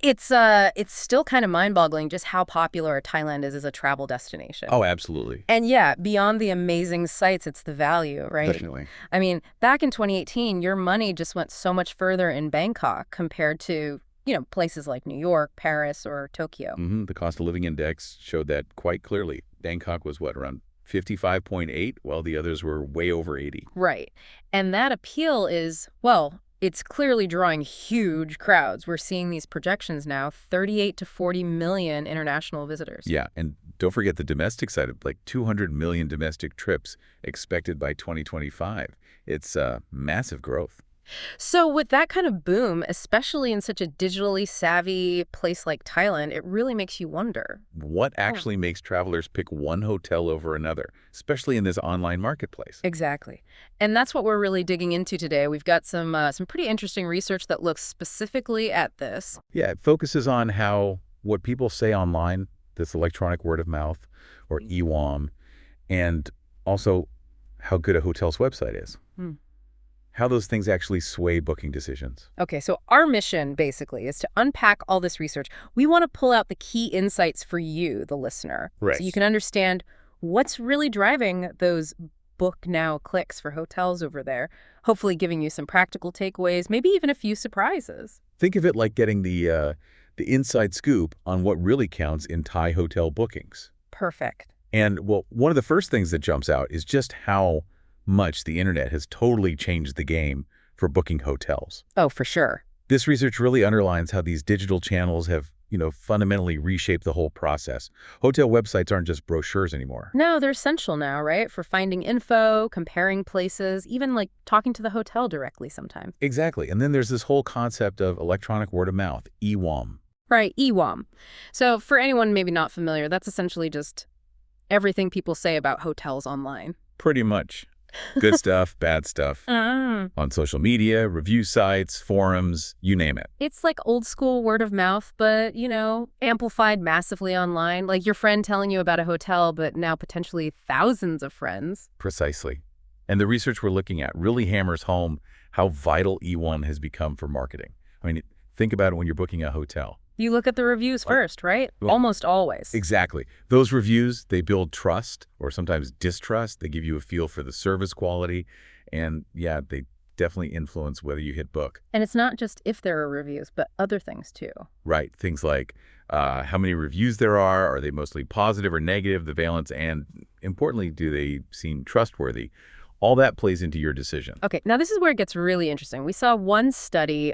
It's still kind of mind-boggling just how popular Thailand is as a travel destination. Oh, absolutely. And yeah, beyond the amazing sights, it's the value, right? Definitely. I mean, back in 2018, your money just went so much further in Bangkok compared to, places like New York, Paris, or Tokyo. The cost of living index showed that quite clearly. Bangkok was what, around 55.8, while the others were way over 80. Right. And that appeal is, well, it's clearly drawing huge crowds. We're seeing these projections now, 38 to 40 million international visitors. Yeah, and don't forget the domestic side of like 200 million domestic trips expected by 2025. It's massive growth. So with that kind of boom, especially in such a digitally savvy place like Thailand, it really makes you wonder. What actually makes travelers pick one hotel over another, especially in this online marketplace? Exactly. And that's what we're really digging into today. We've got some pretty interesting research that looks specifically at this. Yeah, it focuses on how what people say online, this electronic word of mouth or EWAM, and also how good a hotel's website is. How those things actually sway booking decisions. Okay, so our mission, basically, is to unpack all this research. We want to pull out the key insights for you, the listener, Right. so you can understand what's really driving those book now clicks for hotels over there, hopefully giving you some practical takeaways, maybe even a few surprises. Think of it like getting the inside scoop on what really counts in Thai hotel bookings. Perfect. And, well, one of the first things that jumps out is just how much the internet has totally changed the game for booking hotels. Oh, for sure. This research really underlines how these digital channels have, fundamentally reshaped the whole process. Hotel websites aren't just brochures anymore. No, they're essential now, right? For finding info, comparing places, even like talking to the hotel directly sometimes. Exactly. And then there's this whole concept of electronic word of mouth, EWAM. Right, EWAM. So for anyone maybe not familiar, that's essentially just everything people say about hotels online. Pretty much. Good stuff, bad stuff. On social media, review sites, forums, you name it. It's like old school word of mouth, but, amplified massively online. Like your friend telling you about a hotel, but now potentially thousands of friends. Precisely. And the research we're looking at really hammers home how vital E1 has become for marketing. I mean, think about it when you're booking a hotel. You look at the reviews first, right? Well, almost always. Exactly. Those reviews, they build trust or sometimes distrust. They give you a feel for the service quality. And yeah, they definitely influence whether you hit book. And it's not just if there are reviews, but other things too. Right. Things like how many reviews there are they mostly positive or negative, the valence, and importantly, do they seem trustworthy? All that plays into your decision. Okay, now this is where it gets really interesting. We saw one study,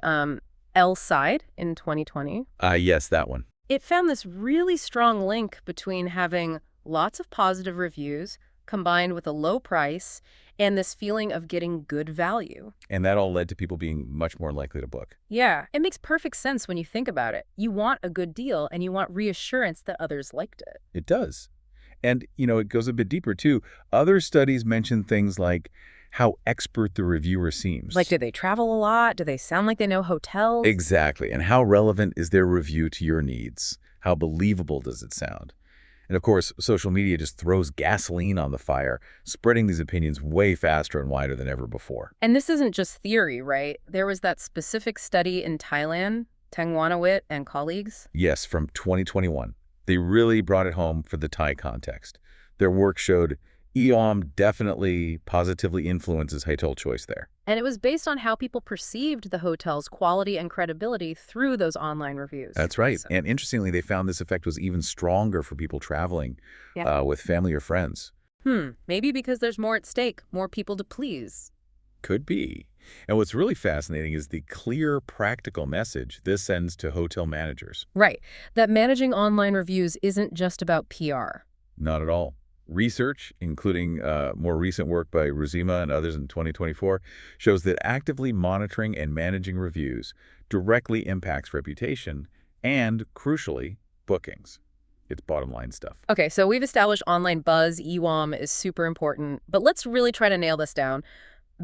L-Side in 2020. Yes, that one. It found this really strong link between having lots of positive reviews combined with a low price and this feeling of getting good value. And that all led to people being much more likely to book. Yeah, it makes perfect sense when you think about it. You want a good deal and you want reassurance that others liked it. It does. And, it goes a bit deeper, too. Other studies mention things like how expert the reviewer seems. Like, do they travel a lot? Do they sound like they know hotels? Exactly. And how relevant is their review to your needs? How believable does it sound? And of course, social media just throws gasoline on the fire, spreading these opinions way faster and wider than ever before. And this isn't just theory, right? There was that specific study in Thailand, Tangwanawit and colleagues. Yes, from 2021. They really brought it home for the Thai context. Their work showed EOM definitely positively influences hotel choice there. And it was based on how people perceived the hotel's quality and credibility through those online reviews. That's right. So. And interestingly, they found this effect was even stronger for people traveling with family or friends. Maybe because there's more at stake, more people to please. Could be. And what's really fascinating is the clear, practical message this sends to hotel managers. Right. That managing online reviews isn't just about PR. Not at all. Research, including more recent work by Ruzima and others in 2024, shows that actively monitoring and managing reviews directly impacts reputation and, crucially, bookings. It's bottom line stuff. Okay, so we've established online buzz, EWAM is super important, but let's really try to nail this down.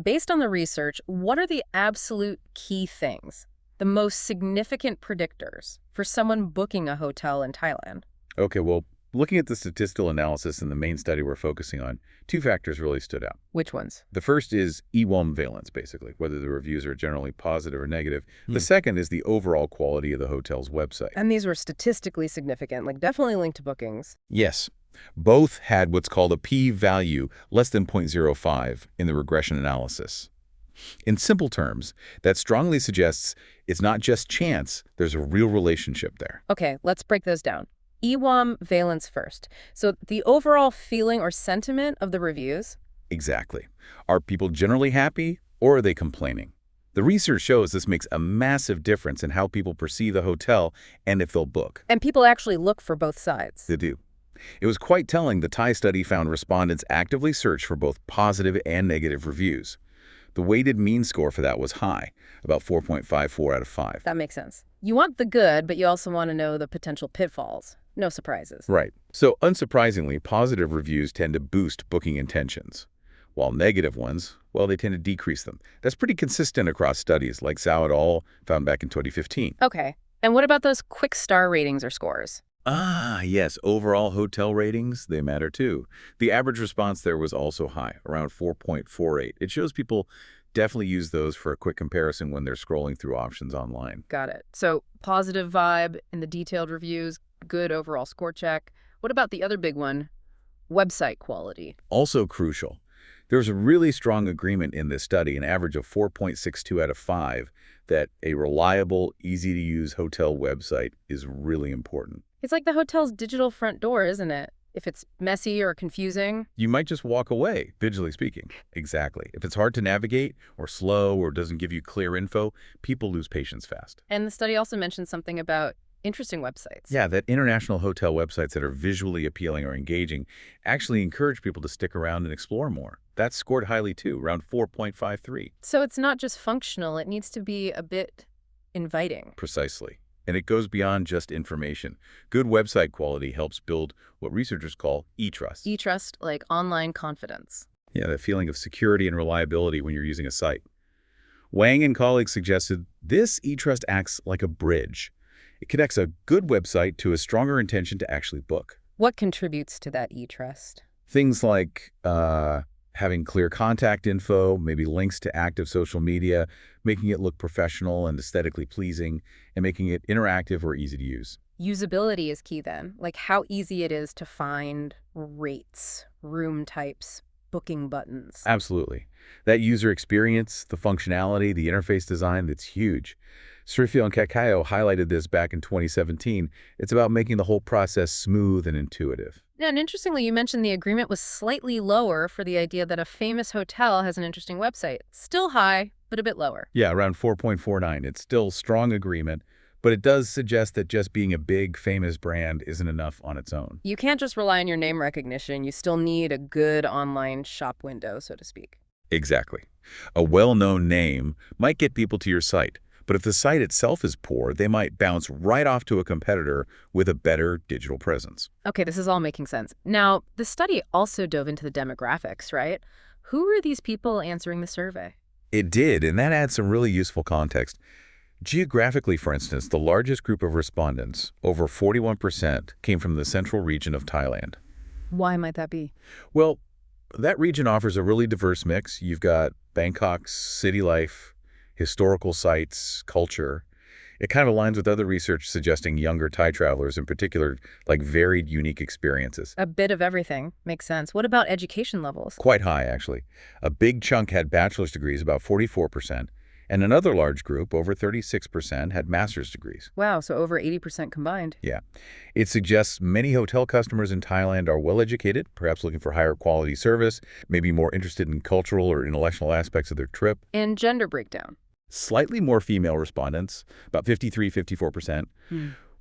Based on the research, what are the absolute key things, the most significant predictors for someone booking a hotel in Thailand? Okay, well, Looking at the statistical analysis in the main study we're focusing on, two factors really stood out. Which ones? The first is EWOM valence, basically, whether the reviews are generally positive or negative. The Hmm. second is the overall quality of the hotel's website. And these were statistically significant, like definitely linked to bookings. Yes, both had what's called a p-value less than 0.05 in the regression analysis. In simple terms, that strongly suggests it's not just chance, there's a real relationship there. Okay, let's break those down. EWOM valence first. So the overall feeling or sentiment of the reviews. Exactly. Are people generally happy, or are they complaining? The research shows this makes a massive difference in how people perceive the hotel and if they'll book. And people actually look for both sides. They do. It was quite telling the Thai study found respondents actively searched for both positive and negative reviews. The weighted mean score for that was high, about 4.54 out of 5. That makes sense. You want the good, but you also want to know the potential pitfalls. No surprises. Right. So unsurprisingly, positive reviews tend to boost booking intentions, while negative ones, well, they tend to decrease them. That's pretty consistent across studies, like Zhao et al. Found back in 2015. Okay. And what about those quick star ratings or scores? Ah, yes, overall hotel ratings, they matter too. The average response there was also high, around 4.48. It shows people definitely use those for a quick comparison when they're scrolling through options online. Got it. So positive vibe in the detailed reviews, good overall score check. What about the other big one? Website quality. Also crucial. There's a really strong agreement in this study, an average of 4.62 out of 5, that a reliable, easy-to-use hotel website is really important. It's like the hotel's digital front door, isn't it? If it's messy or confusing. You might just walk away, visually speaking. Exactly. If it's hard to navigate, or slow, or doesn't give you clear info, people lose patience fast. And the study also mentioned something about interesting websites. Yeah, that international hotel websites that are visually appealing or engaging actually encourage people to stick around and explore more. That's scored highly too, around 4.53. So it's not just functional, it needs to be a bit inviting. Precisely. And it goes beyond just information. Good website quality helps build what researchers call e-trust. E-trust, like online confidence. Yeah, the feeling of security and reliability when you're using a site. Wang and colleagues suggested this e-trust acts like a bridge. It connects a good website to a stronger intention to actually book. What contributes to that e-trust? Things like having clear contact info, maybe links to active social media, making it look professional and aesthetically pleasing, and making it interactive or easy to use. Usability is key then, like how easy it is to find rates, room types, booking buttons. Absolutely. That user experience, the functionality, the interface design, that's huge. Srifio and Kakayo highlighted this back in 2017. It's about making the whole process smooth and intuitive. Yeah, and interestingly, you mentioned the agreement was slightly lower for the idea that a famous hotel has an interesting website. Still high, but a bit lower. Yeah, around 4.49. It's still strong agreement, but it does suggest that just being a big, famous brand isn't enough on its own. You can't just rely on your name recognition. You still need a good online shop window, so to speak. Exactly. A well-known name might get people to your site, but if the site itself is poor, they might bounce right off to a competitor with a better digital presence. Okay, this is all making sense. Now, the study also dove into the demographics, right? Who are these people answering the survey? It did, and that adds some really useful context. Geographically, for instance, the largest group of respondents, over 41%, came from the central region of Thailand. Why might that be? Well, that region offers a really diverse mix. You've got Bangkok's city life, historical sites, culture. It kind of aligns with other research suggesting younger Thai travelers in particular like varied, unique experiences. A bit of everything. Makes sense. What about education levels? Quite high, actually. A big chunk had bachelor's degrees, about 44%, and another large group, over 36%, had master's degrees. Wow, so over 80% combined. Yeah. It suggests many hotel customers in Thailand are well-educated, perhaps looking for higher quality service, maybe more interested in cultural or intellectual aspects of their trip. And gender breakdown. Slightly more female respondents, about 53–54%,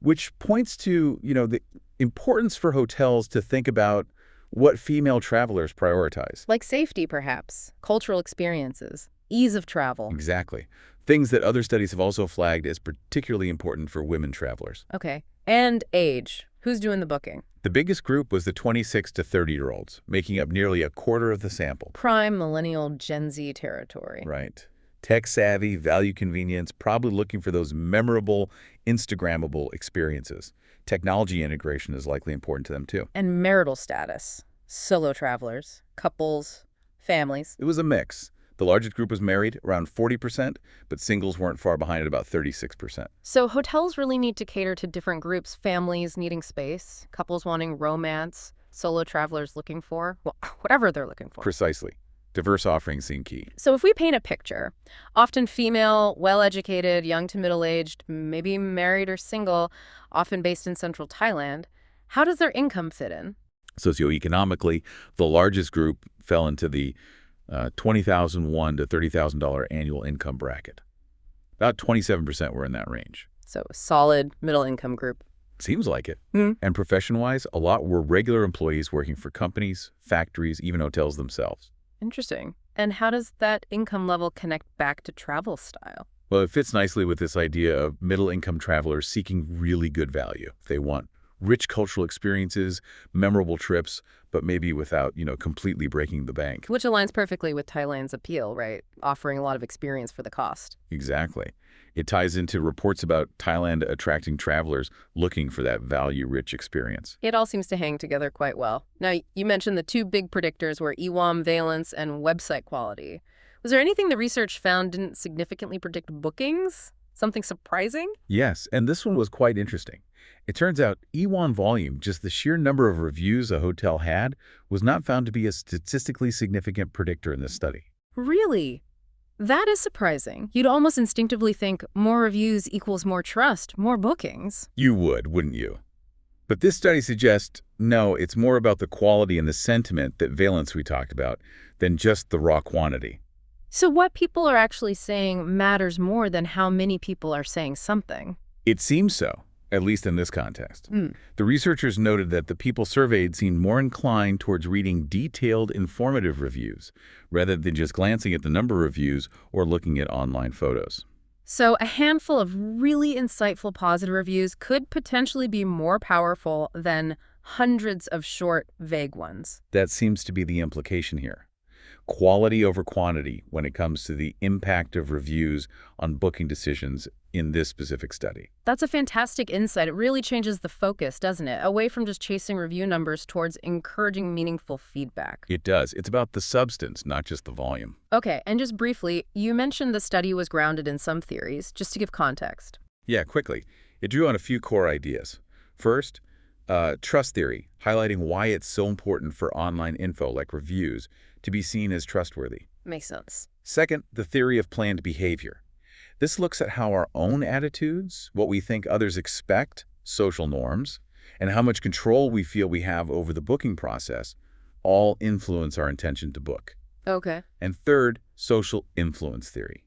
which points to, the importance for hotels to think about what female travelers prioritize. Like safety, perhaps. Cultural experiences. Ease of travel. Exactly. Things that other studies have also flagged as particularly important for women travelers. Okay. And age. Who's doing the booking? The biggest group was the 26 to 30-year-olds, making up nearly a quarter of the sample. Prime millennial Gen Z territory. Right. Tech-savvy, value convenience, probably looking for those memorable, Instagrammable experiences. Technology integration is likely important to them, too. And marital status. Solo travelers, couples, families. It was a mix. The largest group was married, around 40%, but singles weren't far behind at about 36%. So hotels really need to cater to different groups, families needing space, couples wanting romance, solo travelers looking for, well, whatever they're looking for. Precisely. Diverse offerings seem key. So if we paint a picture, often female, well-educated, young to middle-aged, maybe married or single, often based in central Thailand, how does their income fit in? Socioeconomically, the largest group fell into the $20,001 to $30,000 annual income bracket. About 27% were in that range. So solid middle-income group. Seems like it. Mm. And profession-wise, a lot were regular employees working for companies, factories, even hotels themselves. Interesting. And how does that income level connect back to travel style? Well, it fits nicely with this idea of middle-income travelers seeking really good value. They want rich cultural experiences, memorable trips, but maybe without, completely breaking the bank. Which aligns perfectly with Thailand's appeal, right? Offering a lot of experience for the cost. Exactly. It ties into reports about Thailand attracting travelers looking for that value-rich experience. It all seems to hang together quite well. Now, you mentioned the two big predictors were EWAM valence and website quality. Was there anything the research found didn't significantly predict bookings? Something surprising? Yes, and this one was quite interesting. It turns out EWAM volume, just the sheer number of reviews a hotel had, was not found to be a statistically significant predictor in this study. Really? That is surprising. You'd almost instinctively think more reviews equals more trust, more bookings. You would, wouldn't you? But this study suggests, no, it's more about the quality and the sentiment, that valence we talked about, than just the raw quantity. So what people are actually saying matters more than how many people are saying something. It seems so, at least in this context. The researchers noted that the people surveyed seemed more inclined towards reading detailed, informative reviews, rather than just glancing at the number of reviews or looking at online photos. So a handful of really insightful positive reviews could potentially be more powerful than hundreds of short, vague ones. That seems to be the implication here. Quality over quantity when it comes to the impact of reviews on booking decisions in this specific study. That's a fantastic insight. It really changes the focus, doesn't it? Away from just chasing review numbers towards encouraging meaningful feedback. It does. It's about the substance, not just the volume. Okay, and just briefly, you mentioned the study was grounded in some theories, just to give context. Yeah, quickly. It drew on a few core ideas. First, trust theory, highlighting why it's so important for online info like reviews to be seen as trustworthy. Makes sense. Second, the theory of planned behavior. This looks at how our own attitudes, what we think others expect, social norms, and how much control we feel we have over the booking process all influence our intention to book. Okay. And third, social influence theory,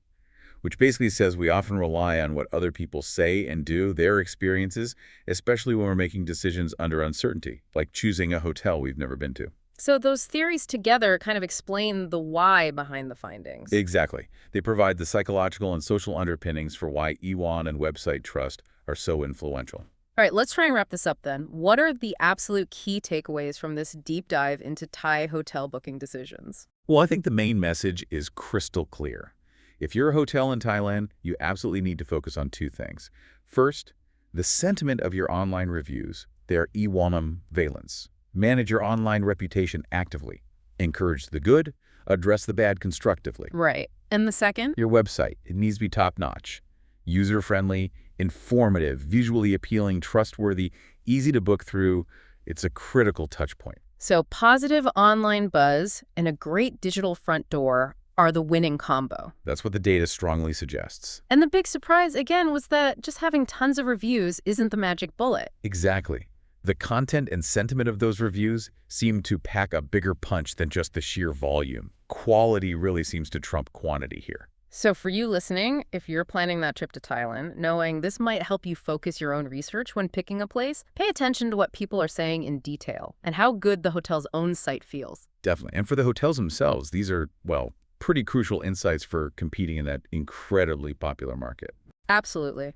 which basically says we often rely on what other people say and do, their experiences, especially when we're making decisions under uncertainty, like choosing a hotel we've never been to. So those theories together kind of explain the why behind the findings. Exactly. They provide the psychological and social underpinnings for why EWAN and website trust are so influential. All right, let's try and wrap this up then. What are the absolute key takeaways from this deep dive into Thai hotel booking decisions? Well, I think the main message is crystal clear. If you're a hotel in Thailand, you absolutely need to focus on two things. First, the sentiment of your online reviews, their EWAM valence. Manage your online reputation actively. Encourage the good, address the bad constructively. Right. And the second? Your website, it needs to be top-notch, user-friendly, informative, visually appealing, trustworthy, easy to book through. It's a critical touch point. So positive online buzz and a great digital front door are the winning combo. That's what the data strongly suggests. And the big surprise, again, was that just having tons of reviews isn't the magic bullet. Exactly. The content and sentiment of those reviews seem to pack a bigger punch than just the sheer volume. Quality really seems to trump quantity here. So for you listening, if you're planning that trip to Thailand, knowing this might help you focus your own research when picking a place, pay attention to what people are saying in detail and how good the hotel's own site feels. Definitely. And for the hotels themselves, these are, well, pretty crucial insights for competing in that incredibly popular market. Absolutely.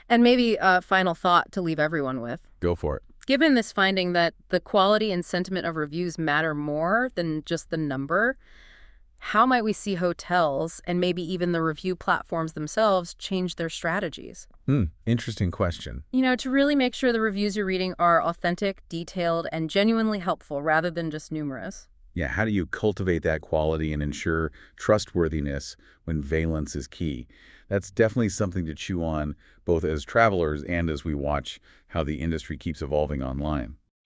And maybe a final thought to leave everyone with. Go for it. Given this finding that the quality and sentiment of reviews matter more than just the number, How might we see hotels and maybe even the review platforms themselves change their strategies? Interesting question. To really make sure the reviews you're reading are authentic, detailed, and genuinely helpful rather than just numerous. Yeah, how do you cultivate that quality and ensure trustworthiness when valence is key? That's definitely something to chew on, both as travelers and as we watch how the industry keeps evolving online.